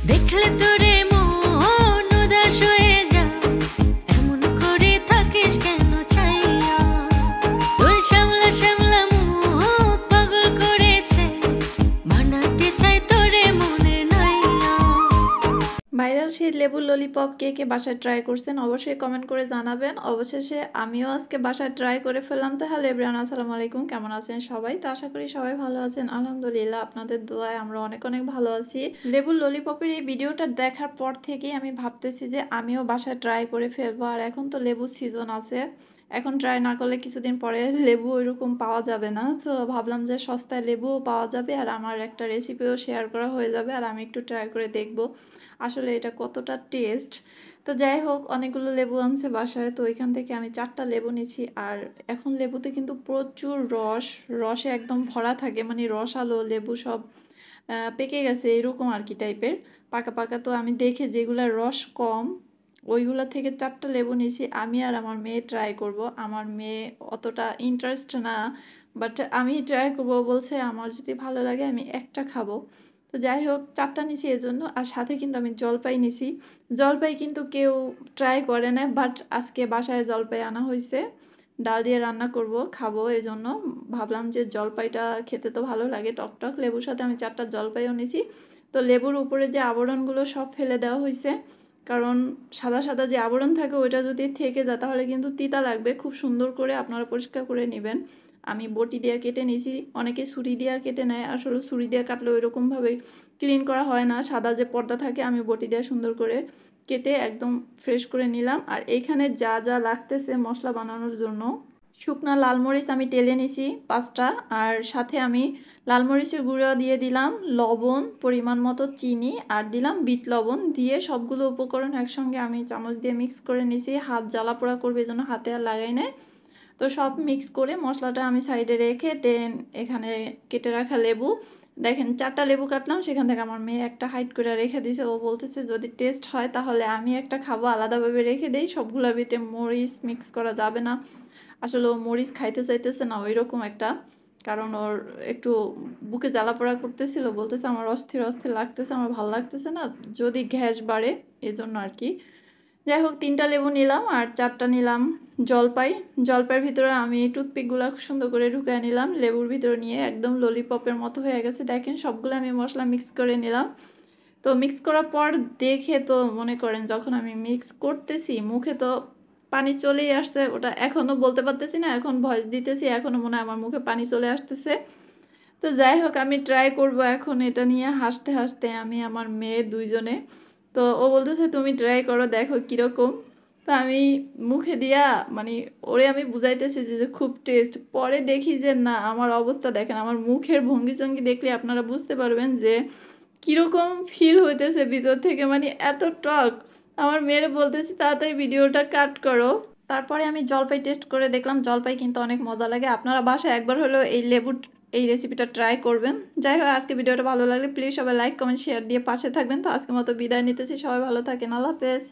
দেখলে তোরে মন উদাস হয়ে যায়, এমন করে থাকিস কেন চাইয়া? তোর শ্যামলা শ্যামলা মুখ পাগল করেছে, বানাতে চাই তোরে মনের নাইয়া। ভাইরাল সেই লেবুর ললিপপ কে কে বাসায় ট্রাই করছেন অবশ্যই কমেন্ট করে জানাবেন। অবশেষে আমিও আজকে বাসায় ট্রাই করে ফেললাম। তো হ্যালো এভরিওয়ান, আসসালামু আলাইকুম, কেমন আছেন সবাই? তো আশা করি সবাই ভালো আছেন, আলহামদুলিল্লাহ আপনাদের দোয়ায় আমরা অনেক অনেক ভালো আছি। লেবুর ললিপপের এই ভিডিওটা দেখার পর থেকেই আমি ভাবতেছি যে আমিও বাসায় ট্রাই করে ফেলবো। আর এখন তো লেবুর সিজন আছে, এখন ট্রাই না করলে কিছুদিন পরে লেবু ওইরকম পাওয়া যাবে না। তো ভাবলাম যে সস্তায় লেবুও পাওয়া যাবে আর আমার একটা রেসিপিও শেয়ার করা হয়ে যাবে, আর আমি একটু ট্রাই করে দেখব আসলে এটা কতটা টেস্ট। তো যাই হোক, অনেকগুলো লেবু আনছে বাসায়, তো ওইখান থেকে আমি 4টা লেবু নিয়েছি। আর এখন লেবুতে কিন্তু প্রচুর রসে একদম ভরা থাকে, মানে রসালো লেবু সব পেকে গেছে এরকম আর কি টাইপের, পাকা পাকা। তো আমি দেখে যেগুলোর রস কম ওইগুলো থেকে 4টা লেবু নিয়েছি। আমি আর আমার মেয়ে ট্রাই করব। আমার মেয়ে অতটা ইন্টারেস্ট না, বাট আমি ট্রাই করব বলছে, আমার যদি ভালো লাগে আমি একটা খাবো। তো যাই হোক, 4টা নিছি এজন্য। আর সাথে কিন্তু আমি জলপাই নিছি। জলপাই কিন্তু কেউ ট্রাই করে না, বাট আজকে বাসায় জলপাই আনা হয়েছে, ডাল দিয়ে রান্না করব, খাবো, এই জন্য ভাবলাম যে জলপাইটা খেতে তো ভালো লাগে টক টক। লেবুর সাথে আমি 4টা জলপাইও নিছি। তো লেবুর উপরে যে আবরণগুলো সব ফেলে দেওয়া হয়েছে, কারণ সাদা সাদা যে আবরণ থাকে ওইটা যদি থেকে যায় তাহলে কিন্তু তিতা লাগবে। খুব সুন্দর করে আপনারা পরিষ্কার করে নেবেন। আমি বটি দিয়ে কেটে নিয়েছি, অনেকে ছুরি দিয়ে কেটে নেয়, আসলে ছুরি দিয়ে কাটলে ওইরকমভাবে ক্লিন করা হয় না, সাদা যে পর্দা থাকে। আমি বটি দিয়ে সুন্দর করে কেটে একদম ফ্রেশ করে নিলাম। আর এইখানে যা যা লাগতেছে মশলা বানানোর জন্য, শুকনা লাল মরিচ আমি টেলে নিছি 5টা, আর সাথে আমি লাল মরিচের গুঁড়ো দিয়ে দিলাম, লবণ পরিমাণ মতো, চিনি আর দিলাম বিট লবণ, দিয়ে সবগুলো উপকরণ একসঙ্গে আমি চামচ দিয়ে মিক্স করে নিছি। হাত জ্বালা পোড়া করবে এই জন্য হাতে আর লাগাই নাই। তো সব মিক্স করে মশলাটা আমি সাইডে রেখে দেন এখানে কেটে রাখা লেবু, দেখেন 4টা লেবু কাটলাম, সেখান থেকে আমার মেয়ে একটা হাইড করে রেখে দিয়েছে। ও বলতেছে যদি টেস্ট হয় তাহলে আমি একটা খাবো, আলাদাভাবে রেখে দেই, সবগুলোর ভিতরে মরিচ মিক্স করা যাবে না। আসলে ও মরিচ খাইতে চাইতেছে না ওই রকম একটা, কারণ ওর একটু বুকে জ্বালা পোড়া করতেছিল, বলতেছে আমার অস্থির অস্থির লাগতেছে, আমার ভালো লাগতেছে না, যদি গ্যাস বাড়ে এজন্য আর কি। যাই হোক, 3টা লেবু নিলাম আর 4টা নিলাম জলপাই। জলপাইয়ের ভিতরে আমি টুথপিকগুলো সুন্দর করে ঢুকিয়ে নিলাম লেবুর ভিতরে, নিয়ে একদম ললিপপের মতো হয়ে গেছে। দেখেন সবগুলো আমি মশলা মিক্স করে নিলাম। তো মিক্স করার পর দেখে তো মনে করেন যখন আমি মিক্স করতেছি মুখে তো পানি চলেই আসছে, ওটা এখনও বলতে পারতেছি না, এখন ভয়েস দিতেছি এখনও মনে হয় আমার মুখে পানি চলে আসতেছে। তো যাই হোক, আমি ট্রাই করব এখন এটা নিয়ে হাসতে হাসতে আমি আমার মেয়ে দুইজনে। তো ও বলতেছে তুমি ট্রাই করো দেখো কীরকম। তো আমি মুখে দিয়া মানে ওরে আমি বুঝাইতেছি যে খুব টেস্ট, পরে দেখি যে না, আমার অবস্থা দেখেন, আমার মুখের ভঙ্গি চঙ্গি দেখলে আপনারা বুঝতে পারবেন যে কীরকম ফিল হইতেছে ভিতর থেকে, মানে এত টক। আমার মেয়ের বলতেছি তাড়াতাড়ি ভিডিওটা কাট করো। তারপরে আমি জলপাই টেস্ট করে দেখলাম, জলপাই কিন্তু অনেক মজা লাগে। আপনারা বাসায় একবার হলেও এই রেসিপিটা ট্রাই করবেন। যাই হোক, আজকে ভিডিওটা ভালো লাগলে প্লিজ সবাই লাইক কমেন্ট শেয়ার দিয়ে পাশে থাকবেন। তো আজকের মতো বিদায় নিতেছি, সবাই ভালো থাকেন, আল্লাহ হাফেজ।